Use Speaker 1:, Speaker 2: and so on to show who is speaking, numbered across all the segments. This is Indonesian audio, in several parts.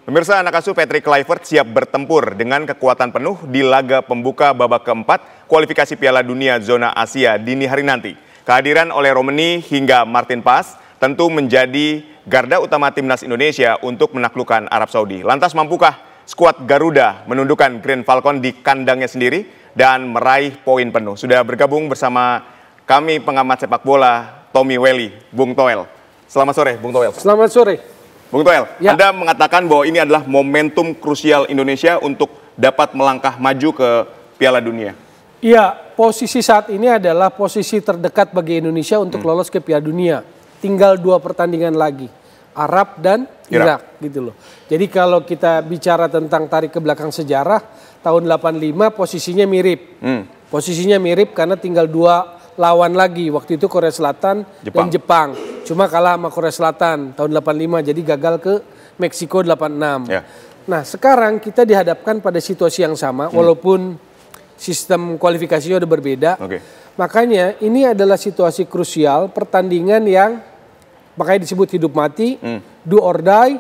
Speaker 1: Pemirsa, anak asuh Patrick Kluivert siap bertempur dengan kekuatan penuh di laga pembuka babak keempat kualifikasi Piala Dunia zona Asia dini hari nanti. Kehadiran oleh Romeni hingga Martin Paes tentu menjadi garda utama timnas Indonesia untuk menaklukkan Arab Saudi. Lantas mampukah skuad Garuda menundukkan Green Falcon di kandangnya sendiri dan meraih poin penuh? Sudah bergabung bersama kami pengamat sepak bola Tommy Welly, Bung Toel. Selamat sore, Bung Toel.
Speaker 2: Selamat sore.
Speaker 1: Bung Toel,
Speaker 2: ya.
Speaker 1: Anda mengatakan bahwa ini adalah momentum krusial Indonesia untuk dapat melangkah maju ke Piala Dunia.
Speaker 2: Iya, posisi saat ini adalah posisi terdekat bagi Indonesia untuk lolos ke Piala Dunia. Tinggal 2 pertandingan lagi, Arab dan Irak gitu loh. Jadi kalau kita bicara tentang tarik ke belakang sejarah, tahun 85 posisinya mirip. Posisinya mirip karena tinggal 2 lawan lagi, waktu itu Korea Selatan dan Jepang. Cuma kalah sama Korea Selatan tahun 85, jadi gagal ke Meksiko 86. Ya. Nah sekarang kita dihadapkan pada situasi yang sama, walaupun sistem kualifikasinya udah berbeda. Makanya ini adalah situasi krusial, pertandingan yang makanya disebut hidup mati, do or die,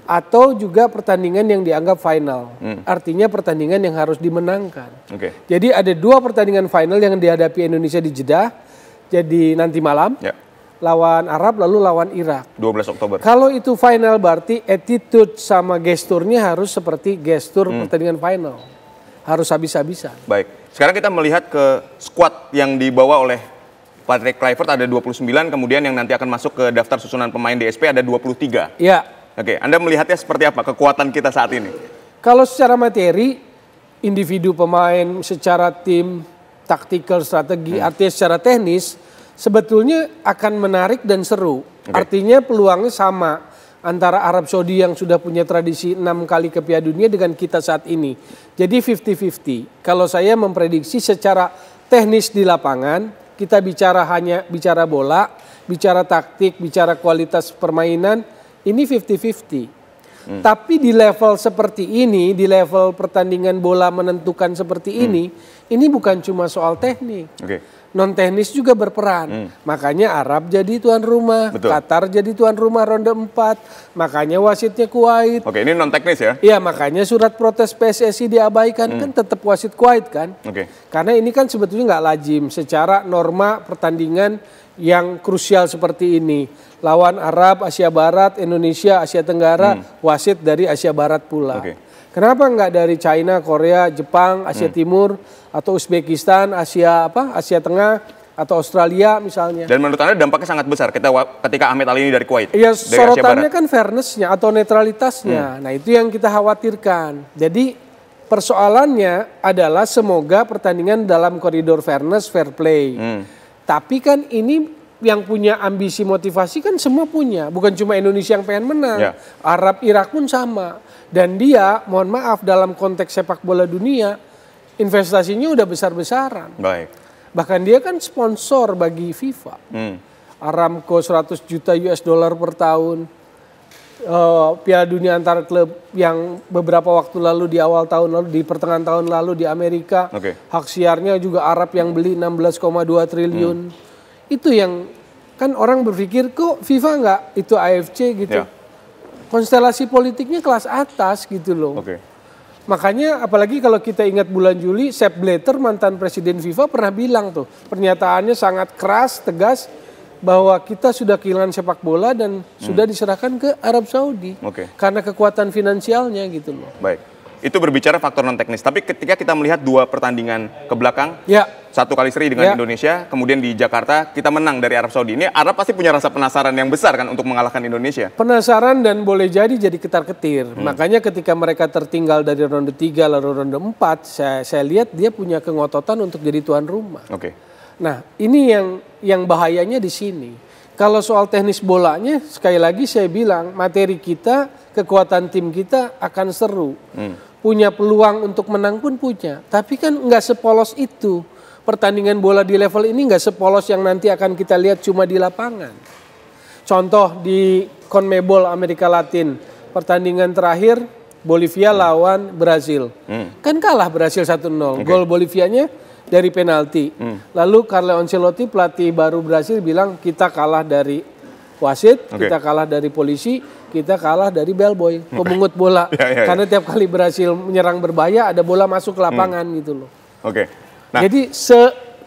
Speaker 2: atau juga pertandingan yang dianggap final. Artinya pertandingan yang harus dimenangkan. Jadi ada 2 pertandingan final yang dihadapi Indonesia di Jeddah. Jadi nanti malam lawan Arab lalu lawan Irak.
Speaker 1: 12 Oktober.
Speaker 2: Kalau itu final berarti attitude sama gesturnya harus seperti gestur pertandingan final. Harus habis-habisan.
Speaker 1: Baik. Sekarang kita melihat ke skuad yang dibawa oleh Patrick Kluivert ada 29, kemudian yang nanti akan masuk ke daftar susunan pemain DSP ada 23.
Speaker 2: Iya.
Speaker 1: Oke, Anda melihatnya seperti apa kekuatan kita saat ini?
Speaker 2: Kalau secara materi, individu pemain, secara tim, taktikal, strategi, artinya secara teknis, sebetulnya akan menarik dan seru. Artinya peluangnya sama antara Arab Saudi yang sudah punya tradisi 6 kali ke Piala Dunia dengan kita saat ini. Jadi 50-50. Kalau saya memprediksi secara teknis di lapangan, kita hanya bicara bola, bicara taktik, bicara kualitas permainan, ini 50-50. Tapi di level seperti ini, di level pertandingan bola menentukan seperti ini bukan cuma soal teknik. Non teknis juga berperan. Makanya Arab jadi tuan rumah, Qatar jadi tuan rumah ronde 4. Makanya wasitnya Kuwait.
Speaker 1: Oke, ini non teknis ya?
Speaker 2: Iya, makanya surat protes PSSI diabaikan, kan tetap wasit Kuwait kan? Karena ini kan sebetulnya nggak lazim secara norma pertandingan yang krusial seperti ini. Lawan Arab, Asia Barat, Indonesia, Asia Tenggara, wasit dari Asia Barat pula. Kenapa nggak dari China, Korea, Jepang, Asia Timur, atau Uzbekistan, Asia Tengah, atau Australia misalnya? Dan
Speaker 1: menurut Anda dampaknya sangat besar ketika Ahmed Ali ini dari Kuwait?
Speaker 2: Iya, sorotannya kan fairness-nya atau netralitasnya. Nah itu yang kita khawatirkan. Jadi persoalannya adalah semoga pertandingan dalam koridor fairness, fair play. Tapi kan ini yang punya ambisi motivasi kan semua punya. Bukan cuma Indonesia yang pengen menang. Arab, Irak pun sama. Dan dia, mohon maaf, dalam konteks sepak bola dunia, investasinya udah besar-besaran. Bahkan dia kan sponsor bagi FIFA. Aramco 100 juta US dollar per tahun. Piala Dunia antar klub yang beberapa waktu lalu di awal tahun lalu, di pertengahan tahun lalu di Amerika. Hak siarnya juga Arab yang beli 16,2 triliun. Itu yang kan orang berpikir kok FIFA nggak itu AFC gitu. Konstelasi politiknya kelas atas gitu loh. Makanya apalagi kalau kita ingat bulan Juli, Sepp Blatter mantan presiden FIFA pernah bilang tuh, pernyataannya sangat keras, tegas, bahwa kita sudah kehilangan sepak bola dan sudah diserahkan ke Arab Saudi. Karena kekuatan finansialnya gitu loh.
Speaker 1: Itu berbicara faktor non teknis. Tapi ketika kita melihat 2 pertandingan ke belakang, 1 kali seri dengan Indonesia, kemudian di Jakarta kita menang dari Arab Saudi. Ini Arab pasti punya rasa penasaran yang besar kan untuk mengalahkan Indonesia.
Speaker 2: Penasaran dan boleh jadi ketar-ketir. Makanya ketika mereka tertinggal dari ronde 3 lalu ronde 4, saya lihat dia punya kengototan untuk jadi tuan rumah. Nah, ini yang bahayanya di sini. Kalau soal teknis bolanya, sekali lagi saya bilang materi kita, kekuatan tim kita akan seru. Punya peluang untuk menang pun punya. Tapi kan nggak sepolos itu. Pertandingan bola di level ini nggak sepolos yang nanti akan kita lihat cuma di lapangan. Contoh di CONMEBOL Amerika Latin. Pertandingan terakhir Bolivia lawan Brazil. Kan kalah Brazil 1-0. Gol Bolivianya dari penalti. Lalu Carlo Ancelotti, pelatih baru Brasil, bilang kita kalah dari wasit, kita kalah dari polisi, kita kalah dari bellboy, pemungut bola. Karena tiap kali berhasil menyerang berbahaya, ada bola masuk ke lapangan gitu loh.
Speaker 1: Nah,
Speaker 2: jadi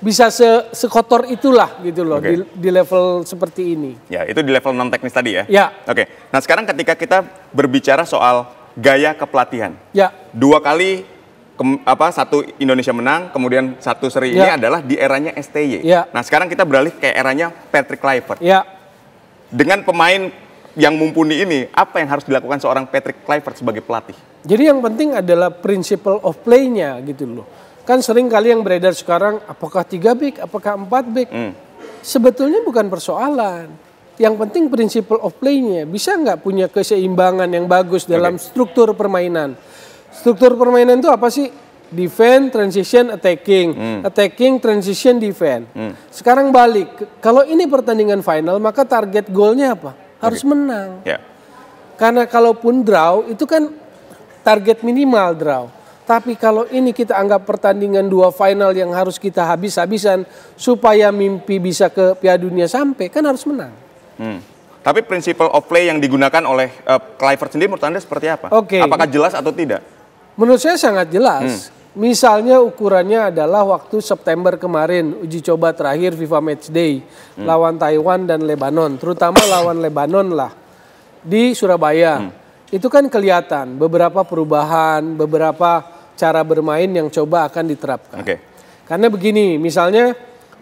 Speaker 2: bisa sekotor itulah gitu loh di level seperti ini.
Speaker 1: Ya, itu di level non teknis tadi ya.
Speaker 2: Ya.
Speaker 1: Nah sekarang ketika kita berbicara soal gaya kepelatihan, dua kali satu Indonesia menang, kemudian satu seri ini adalah di eranya STY. Nah sekarang kita beralih ke eranya Patrick Kluivert. Dengan pemain yang mumpuni ini, apa yang harus dilakukan seorang Patrick Kluivert sebagai pelatih? Jadi
Speaker 2: yang penting adalah principle of play-nya gitu loh. Kan sering kali yang beredar sekarang, apakah 3 back, apakah 4 back. Sebetulnya bukan persoalan. Yang penting principle of play-nya. Bisa nggak punya keseimbangan yang bagus dalam struktur permainan. Struktur permainan itu apa sih? Defense, transition, attacking. Attacking, transition, defense. Sekarang balik. Kalau ini pertandingan final, maka target goalnya apa? Harus menang. Karena kalaupun draw, itu kan target minimal draw. Tapi kalau ini kita anggap pertandingan 2 final yang harus kita habis-habisan supaya mimpi bisa ke Piala Dunia sampai, kan harus menang.
Speaker 1: Tapi principle of play yang digunakan oleh Kluivert sendiri menurut Anda seperti apa? Apakah jelas atau tidak?
Speaker 2: Menurut saya sangat jelas. Misalnya ukurannya adalah waktu September kemarin, uji coba terakhir FIFA Matchday lawan Taiwan dan Lebanon, terutama lawan Lebanon lah di Surabaya. Itu kan kelihatan beberapa perubahan, beberapa cara bermain yang coba akan diterapkan. Karena begini, misalnya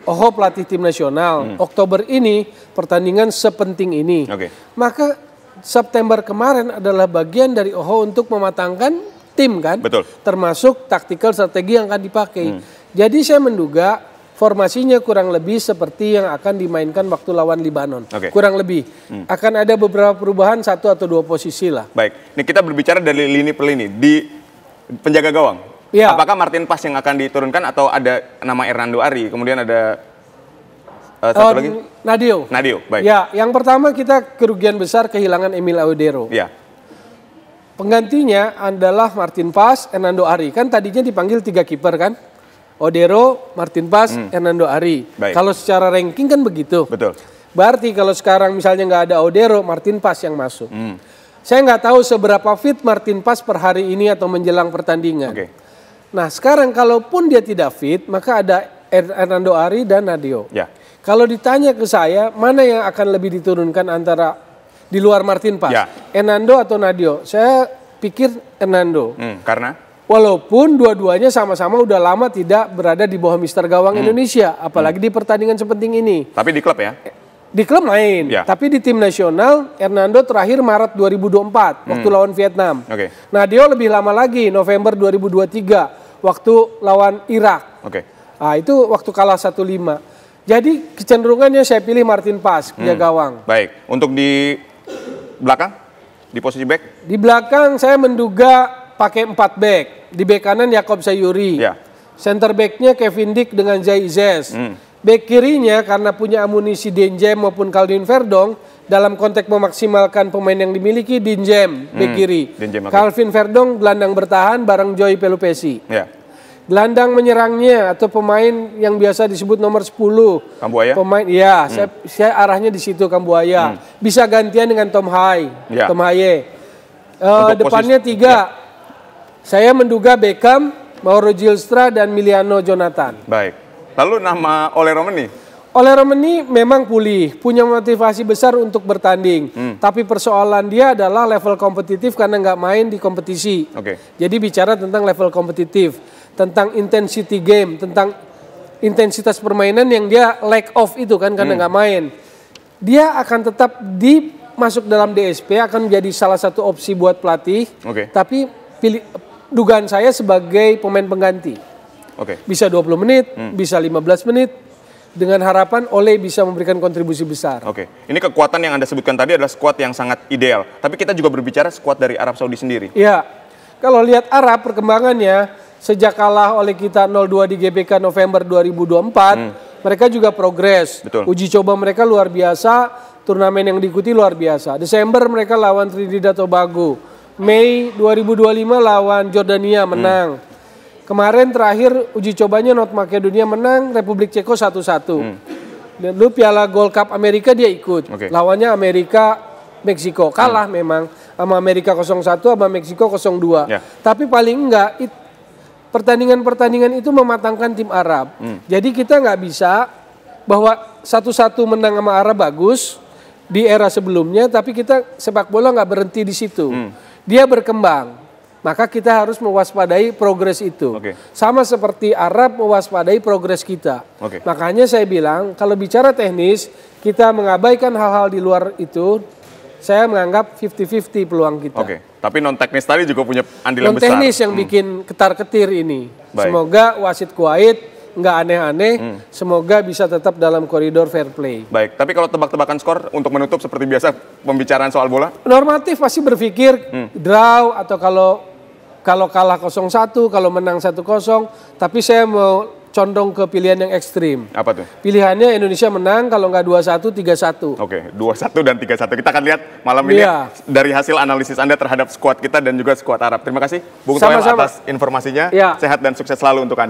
Speaker 2: Oho pelatih tim nasional, Oktober ini pertandingan sepenting ini. Maka September kemarin adalah bagian dari Oho untuk mematangkan tim kan. Termasuk taktikal strategi yang akan dipakai. Jadi saya menduga formasinya kurang lebih seperti yang akan dimainkan waktu lawan Lebanon. Kurang lebih. Akan ada beberapa perubahan 1 atau 2 posisi lah.
Speaker 1: Baik, ini kita berbicara dari lini per lini. Di penjaga gawang, apakah Martin Paes yang akan diturunkan atau ada nama Hernando Ari, kemudian ada satu lagi? Nadio, baik.
Speaker 2: Ya, yang pertama kita kerugian besar kehilangan Emil Audero. Penggantinya adalah Martin Paes, Hernando Ari. Kan tadinya dipanggil 3 kiper kan? Odero, Martin Paes, Hernando Ari. Kalau secara ranking kan begitu. Berarti kalau sekarang misalnya nggak ada Odero, Martin Paes yang masuk. Saya nggak tahu seberapa fit Martin Paes per hari ini atau menjelang pertandingan. Nah sekarang kalaupun dia tidak fit, maka ada Hernando Ari dan Nadio. Kalau ditanya ke saya, mana yang akan lebih diturunkan antara di luar Martin Paes? Hernando atau Nadio? Saya pikir Hernando.
Speaker 1: Karena?
Speaker 2: Walaupun dua-duanya sama-sama udah lama tidak berada di bawah Mister Gawang Indonesia. Apalagi di pertandingan sepenting ini.
Speaker 1: Tapi di klub ya?
Speaker 2: Di klub main, tapi di tim nasional Hernando terakhir Maret 2024 waktu lawan Vietnam. Nadio lebih lama lagi, November 2023 waktu lawan Irak. Nah, itu waktu kalah 1-5. Jadi kecenderungannya saya pilih Martin Paes, penjaga gawang.
Speaker 1: Baik, untuk di belakang, di posisi back?
Speaker 2: Di belakang saya menduga pakai 4 back. Di back kanan Jakob Sayuri. Center backnya Kevin Dick dengan Zai Izes. Back kirinya karena punya amunisi Dinjem maupun Calvin Verdong, dalam konteks memaksimalkan pemain yang dimiliki, Dinjem back kiri. Calvin Verdong gelandang bertahan bareng Joy Pelupesi. Gelandang menyerangnya atau pemain yang biasa disebut nomor 10.
Speaker 1: Kambuaya?
Speaker 2: Pemain, saya arahnya di situ Kambuaya. Bisa gantian dengan Tom Haye. Depannya 3. Saya menduga Beckham, Mauro Gilstra dan Miliano Jonathan.
Speaker 1: Baik. Lalu nama Ole Romeni?
Speaker 2: Ole Romeni memang pulih, punya motivasi besar untuk bertanding. Tapi persoalan dia adalah level kompetitif karena nggak main di kompetisi. Jadi bicara tentang level kompetitif, tentang intensity game, tentang intensitas permainan yang dia lack of itu kan karena nggak main. Dia akan tetap masuk dalam DSP, akan menjadi salah satu opsi buat pelatih. Tapi dugaan saya sebagai pemain pengganti. Bisa 20 menit, bisa 15 menit, dengan harapan Ole bisa memberikan kontribusi besar.
Speaker 1: Ini kekuatan yang Anda sebutkan tadi adalah skuad yang sangat ideal. Tapi kita juga berbicara skuad dari Arab Saudi sendiri.
Speaker 2: Kalau lihat Arab perkembangannya, sejak kalah oleh kita 0-2 di GBK November 2024, mereka juga progres. Uji coba mereka luar biasa, turnamen yang diikuti luar biasa. Desember mereka lawan Trinidad Tobago. Mei 2025 lawan Jordania menang. Kemarin terakhir uji cobanya North Makedonia menang, Republik Ceko 1-1. Dulu Piala Gold Cup Amerika dia ikut. Lawannya Amerika, Meksiko. Kalah memang sama Amerika 0-1 sama Meksiko 0-2. Tapi paling enggak pertandingan-pertandingan itu mematangkan tim Arab. Jadi kita nggak bisa bahwa satu-satu menang sama Arab bagus di era sebelumnya, tapi kita sepak bola nggak berhenti di situ. Dia berkembang. Maka kita harus mewaspadai progres itu. Sama seperti Arab mewaspadai progres kita. Makanya saya bilang, kalau bicara teknis, kita mengabaikan hal-hal di luar itu, saya menganggap 50-50 peluang kita.
Speaker 1: Tapi non-teknis tadi juga punya andil yang besar.
Speaker 2: Non-teknis yang bikin ketar-ketir ini. Semoga wasit Kuwait nggak aneh-aneh, semoga bisa tetap dalam koridor fair play.
Speaker 1: Baik, tapi kalau tebak-tebakan skor untuk menutup seperti biasa pembicaraan soal bola?
Speaker 2: Normatif pasti berpikir draw atau kalau kalah 0-1, kalau menang 1-0, tapi saya mau condong ke pilihan yang ekstrim.
Speaker 1: Apa tuh?
Speaker 2: Pilihannya Indonesia menang, kalau nggak 2-1, 3-1.
Speaker 1: 2-1 dan 3-1. Kita akan lihat malam ini dari hasil analisis Anda terhadap skuad kita dan juga skuad Arab. Terima kasih Bung Toel atas informasinya. Sehat dan sukses selalu untuk Anda.